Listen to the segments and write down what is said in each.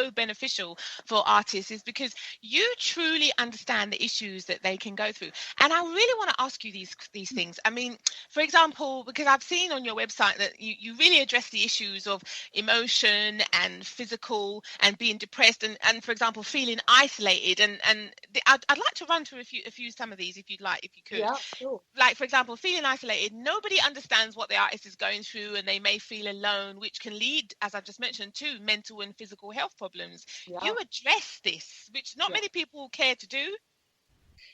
so beneficial for artists is because you truly understand the issues that they can go through. And I really want to ask you these things. I mean, for example, because I've seen on your website that you really address the issues of emotion and physical and being depressed and for example, feeling isolated. I'd like to run through a few some of these if you'd like, if you could. Yeah, sure. Like, for example, feeling isolated. Nobody understands what the artist is going through, and they may feel alone, which can lead, as I've just mentioned, to mental and physical health problems. Yeah. You address this, which not many people care to do.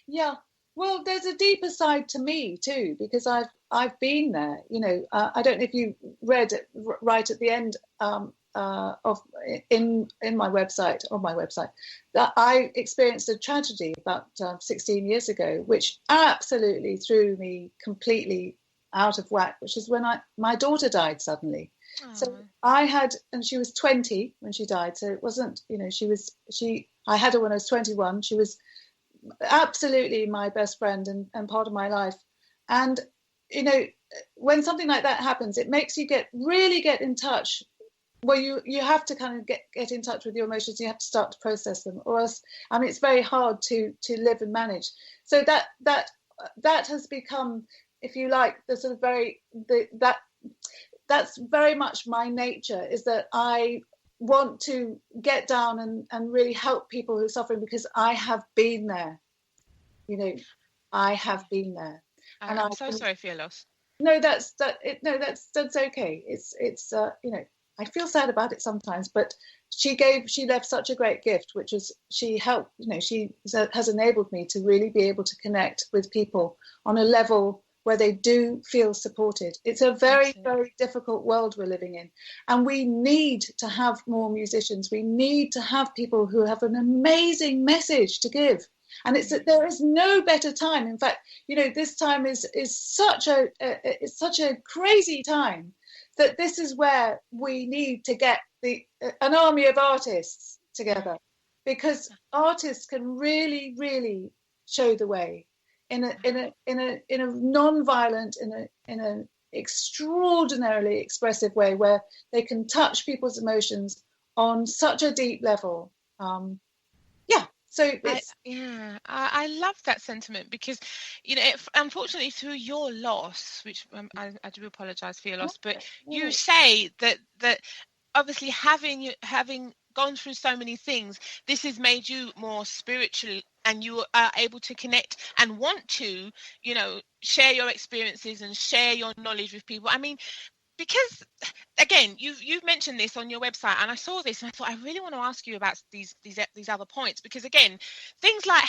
Yeah. Well, there's a deeper side to me too, because I've been there. You know, I don't know if you read it right at the end on my website, that I experienced a tragedy about 16 years ago, which absolutely threw me completely out of whack. Which is when my daughter died suddenly. Aww. So and she was 20 when she died. So it wasn't, you know, I had her when I was 21. She was absolutely my best friend and part of my life. And, you know, when something like that happens, it makes you get in touch. Well, you have to kind of get in touch with your emotions. You have to start to process them, or else, I mean, it's very hard to live and manage. So that has become, if you like, the sort of that's very much my nature, is that I want to get down and really help people who are suffering, because I have been there. You know, I have been there. And I'm so sorry for your loss. No, that's okay. It's you know, I feel sad about it sometimes, but she left such a great gift, which is she helped, you know, she has enabled me to really be able to connect with people on a level where they do feel supported. It's a very, very difficult world we're living in. And we need to have more musicians. We need to have people who have an amazing message to give. And there is no better time. In fact, you know, this time is such a crazy time, that this is where we need to get an army of artists together, because artists can really, really show the way in a non-violent, in an extraordinarily expressive way, where they can touch people's emotions on such a deep level. So I love that sentiment, because, you know, unfortunately through your loss, which I do apologize for your loss, but you say that obviously having gone through so many things, this has made you more spiritual, and you are able to connect and want to, you know, share your experiences and share your knowledge with people. I mean, because again, you've mentioned this on your website, and I saw this and I thought I really want to ask you about these other points, because again, things like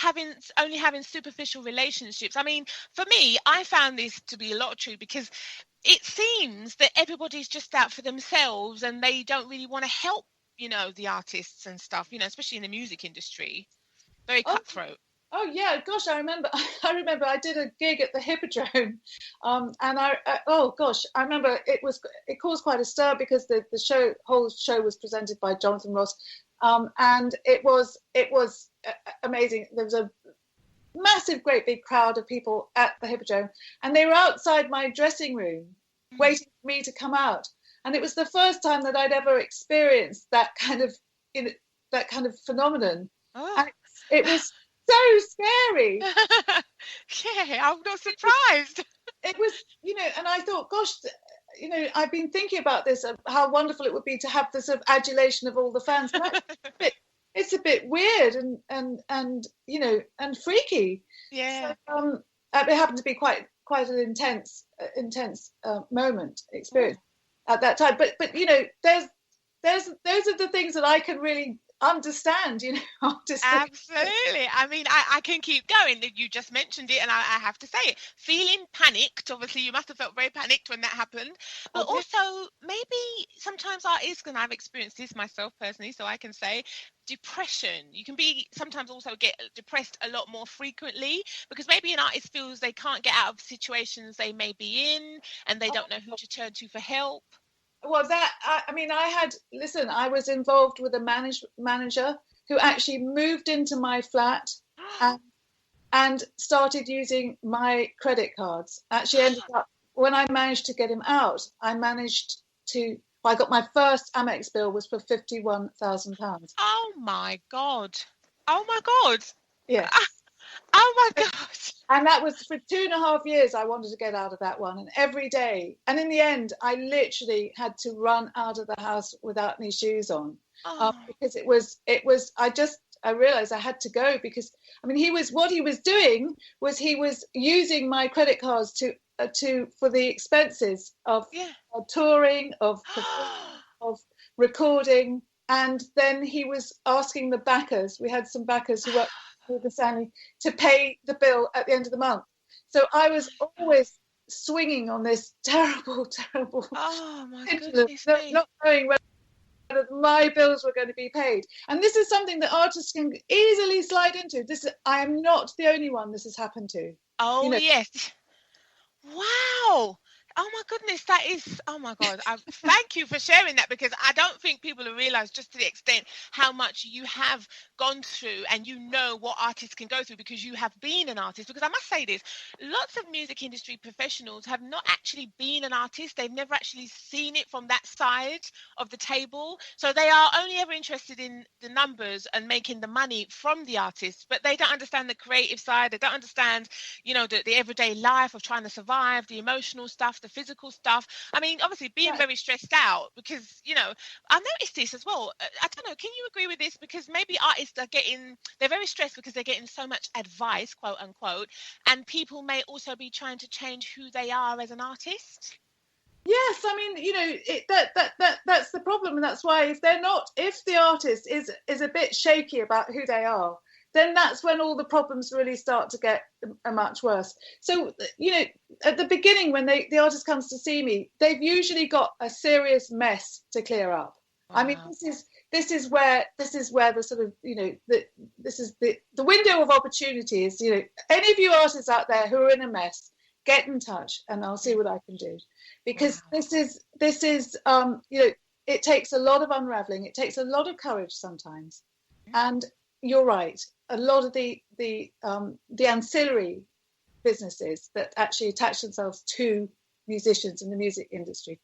only having superficial relationships. I mean, for me, I found this to be a lot true, because it seems that everybody's just out for themselves and they don't really want to help, you know, the artists and stuff, you know, especially in the music industry. Very cutthroat. Oh yeah, gosh, I remember I did a gig at the Hippodrome, and I remember it caused quite a stir, because the whole show was presented by Jonathan Ross, and it was amazing. There was a massive, great big crowd of people at the Hippodrome, and they were outside my dressing room waiting for me to come out, and it was the first time that I'd ever experienced that kind of phenomenon. And it was so scary. Yeah, I'm not surprised. It was, you know, and I thought, gosh, you know, I've been thinking about this, how wonderful it would be to have the sort of adulation of all the fans. But it's a bit weird and you know, and freaky. Yeah. So, it happened to be quite an intense experience at that time. But you know, those are the things that I can really understand, you know. Absolutely. I mean, I can keep going. You just mentioned it, and I have to say it. Feeling panicked. Obviously, you must have felt very panicked when that happened. But also, maybe sometimes artists, and I've experienced this myself personally, so I can say, depression. You can sometimes also get depressed a lot more frequently, because maybe an artist feels they can't get out of situations they may be in, and they don't know who to turn to for help. Well, I was involved with a manager who actually moved into my flat and started using my credit cards. Actually ended up, when I managed to get him out, I managed to I got my first Amex bill was for £51,000. Oh my God. Oh my God. Yes. Oh my God. And that was for 2.5 years. I wanted to get out of that one, and every day. And in the end, I literally had to run out of the house without any shoes on, because it was. I realized I had to go because, I mean, he was using my credit cards for the expenses of touring, of recording, and then he was asking the backers. We had some backers who worked with the Stanley to pay the bill at the end of the month. So I was always swinging on this terrible. Oh my goodness! Not knowing whether my bills were going to be paid. And this is something that artists can easily slide into. I am not the only one this has happened to. Oh, yes. Wow. Oh my goodness, that is, oh my God. Thank you for sharing that, because I don't think people have realized just to the extent how much you have gone through, and you know what artists can go through because you have been an artist. Because I must say this, lots of music industry professionals have not actually been an artist. They've never actually seen it from that side of the table. So they are only ever interested in the numbers and making the money from the artist, but they don't understand the creative side. They don't understand, the everyday life of trying to survive, the emotional stuff, the physical stuff. I mean, obviously being very stressed out because, I noticed this as well. I don't know, can you agree with this? Because maybe artists they're very stressed because they're getting so much advice, quote unquote, and people may also be trying to change who they are as an artist. Yes, I mean, that's the problem, and that's why if the artist is a bit shaky about who they are, then that's when all the problems really start to get much worse. So, at the beginning, when the artist comes to see me, they've usually got a serious mess to clear up. Wow. I mean, this is where the sort of, this is the window of opportunity is, any of you artists out there who are in a mess, get in touch and I'll see what I can do. Because this is it takes a lot of unraveling. It takes a lot of courage sometimes. And you're right. A lot of the ancillary businesses that actually attach themselves to musicians in the music industry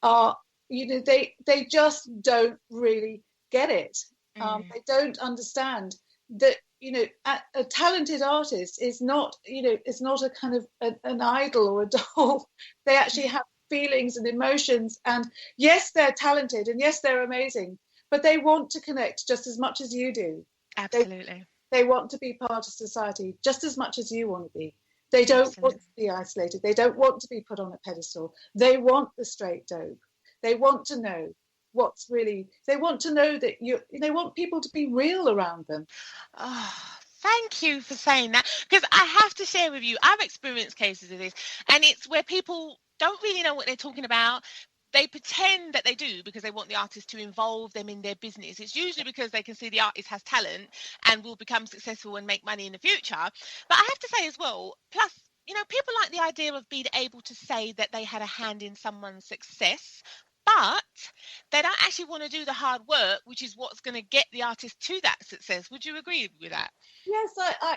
are, they just don't really get it. They don't understand that, a talented artist is not a kind of an idol or a doll. They actually have feelings and emotions, and yes, they're talented and yes, they're amazing, but they want to connect just as much as you do. Absolutely. They want to be part of society just as much as you want to be. They don't want to be isolated. They don't want to be put on a pedestal. They want the straight dope. They want to know they want to know that they want people to be real around them. Oh, thank you for saying that, because I have to share with you, I've experienced cases of this, and it's where people don't really know what they're talking about. They pretend that they do because they want the artist to involve them in their business. It's usually because they can see the artist has talent and will become successful and make money in the future. But I have to say as well, plus, people like the idea of being able to say that they had a hand in someone's success, but they don't actually want to do the hard work, which is what's going to get the artist to that success. Would you agree with that? Yes,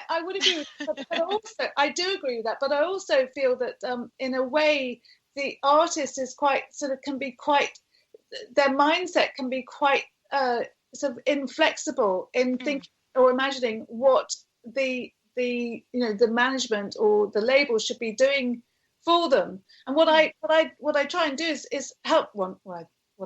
I would agree with that. But also, I do agree with that. But I also feel that in a way, the artist is their mindset can be quite sort of inflexible in thinking or imagining what the management or the label should be doing for them. And what I try and do is help. What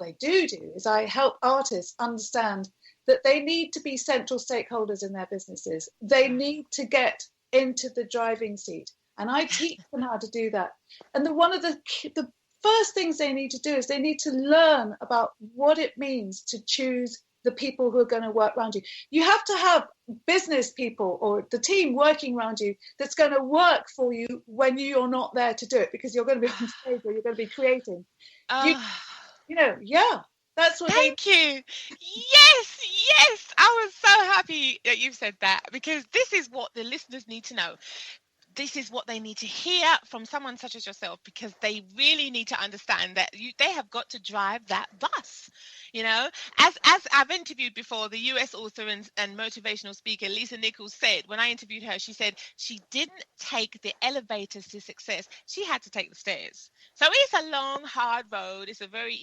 I do is I help artists understand that they need to be central stakeholders in their businesses. They need to get into the driving seat. And I teach them how to do that. And one of the first things they need to do is they need to learn about what it means to choose the people who are going to work around you. You have to have business people or the team working around you that's going to work for you when you're not there to do it, because you're going to be on stage or you're going to be creating. That's what. Thank you. Yes. I was so happy that you've said that, because this is what the listeners need to know. This is what they need to hear from someone such as yourself, because they really need to understand that they have got to drive that bus. You know, as I've interviewed before, the US author and motivational speaker Lisa Nichols said, when I interviewed her, she said she didn't take the elevators to success. She had to take the stairs. So it's a long, hard road. It's a very,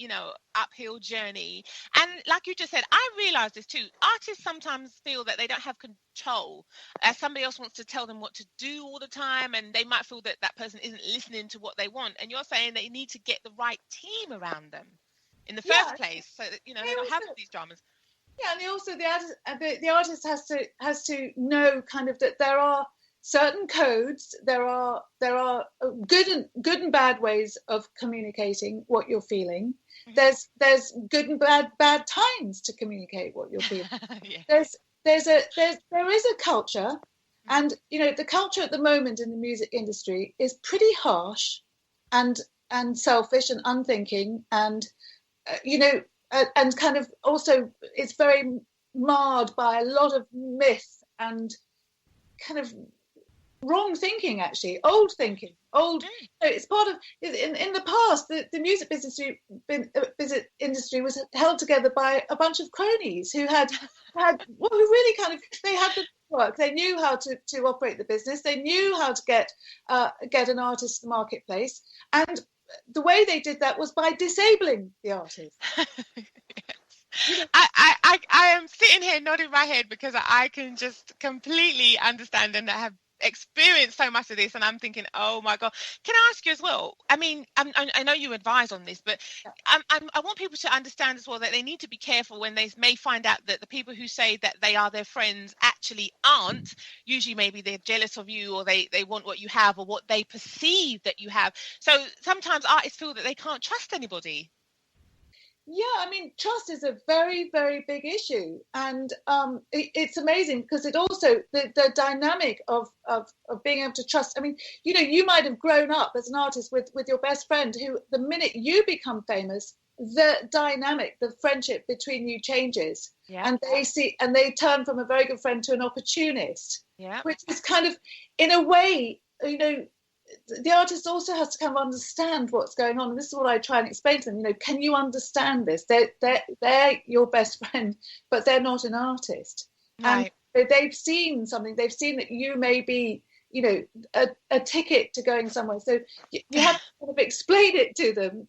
uphill journey. And like you just said, I realize this too. Artists sometimes feel that they don't have control, as somebody else wants to tell them what to do all the time, and they might feel that that person isn't listening to what they want. And you're saying that you need to get the right team around them in the first place, so that they don't have these dramas. Yeah, and also the artist has to know kind of that there are certain codes, there are good and bad ways of communicating what you're feeling. Mm-hmm. There's good and bad times to communicate what you're feeling. Yeah. There is a culture, and the culture at the moment in the music industry is pretty harsh and selfish and unthinking, and and kind of also it's very marred by a lot of myth and kind of wrong thinking, actually, old thinking. It's part of in the past the music business industry was held together by a bunch of cronies who had who really kind of, they had the work, they knew how to operate the business, they knew how to get an artist to the marketplace, and the way they did that was by disabling the artist. I am sitting here nodding my head because I can just completely understand and have experienced so much of this, and I'm thinking, oh my God. Can I ask you as well? I mean, I know you advise on this, but I want people to understand as well that they need to be careful when they may find out that the people who say that they are their friends actually aren't. Usually maybe they're jealous of you, or they want what you have, or what they perceive that you have. So sometimes artists feel that they can't trust anybody. Yeah, I mean, trust is a very, very big issue, and it's amazing because it also the dynamic of being able to trust. I mean, you might have grown up as an artist with your best friend, who the minute you become famous, the dynamic, the friendship between you changes, and they turn from a very good friend to an opportunist, which is kind of, in a way, the artist also has to kind of understand what's going on, and this is what I try and explain to them. Can you understand this? They're your best friend, but they're not an artist, right. And they've seen something. They've seen that you may be, a ticket to going somewhere. So you have to kind of explain it to them,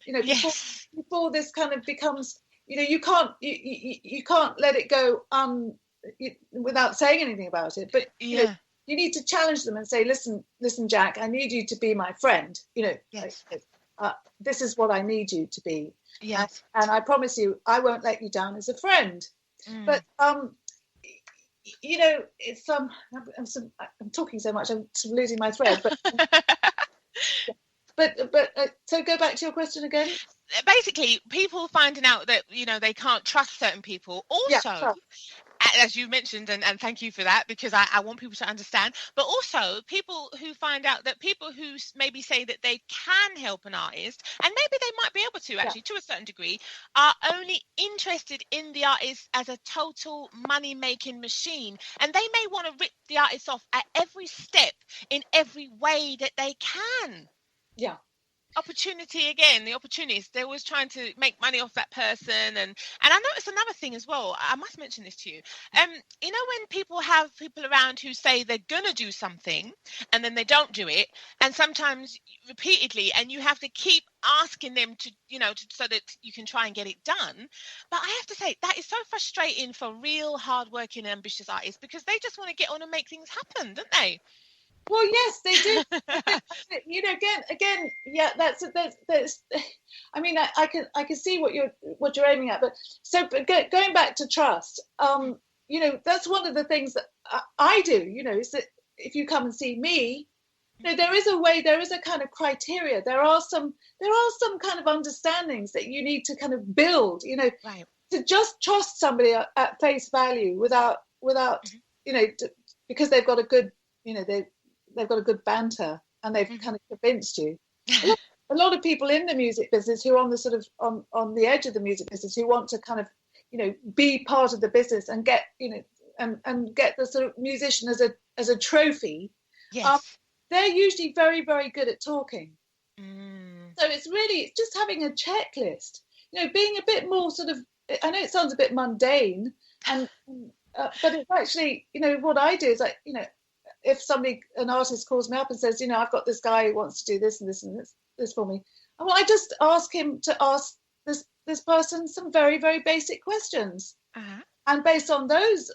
before this kind of becomes, you can't let it go without saying anything about it. But you need to challenge them and say, listen, Jack, I need you to be my friend. This is what I need you to be. Yes. And I promise you, I won't let you down as a friend. But, it's I'm talking so much, I'm sort of losing my thread. But so go back to your question again. Basically, people finding out that, they can't trust certain people. Also, as you mentioned, and thank you for that, because I want people to understand, but also people who find out that people who maybe say that they can help an artist, and maybe they might be able to actually to a certain degree, are only interested in the artist as a total money-making machine, and they may want to rip the artist off at every step in every way that they can. Yeah. Opportunity again, the opportunists, they're always trying to make money off that person. And I noticed another thing as well, I must mention this to you. When people have people around who say they're gonna do something and then they don't do it, and sometimes repeatedly, and you have to keep asking them to so that you can try and get it done. But I have to say, that is so frustrating for real hardworking, ambitious artists, because they just want to get on and make things happen, don't they? Well, yes, they do. Again, yeah. That's. I mean, I can see what you're aiming at. But going back to trust, that's one of the things that I do. Is that if you come and see me, there is a way, there is a kind of criteria. There are some kind of understandings that you need to kind of build. Right. To just trust somebody at face value without because they've got a good, they've got a good banter and they've kind of convinced you. A lot of people in the music business who are on the sort of on the edge of the music business, who want to kind of, be part of the business and get, and get the sort of musician as a trophy. Yes. They're usually very, very good at talking. So it's just having a checklist, being a bit more sort of I know it sounds a bit mundane, and but it's actually, what I do is, if an artist calls me up and says, I've got this guy who wants to do this and this and this for me, well, I just ask him to ask this person some very, very basic questions. Uh-huh. And based on those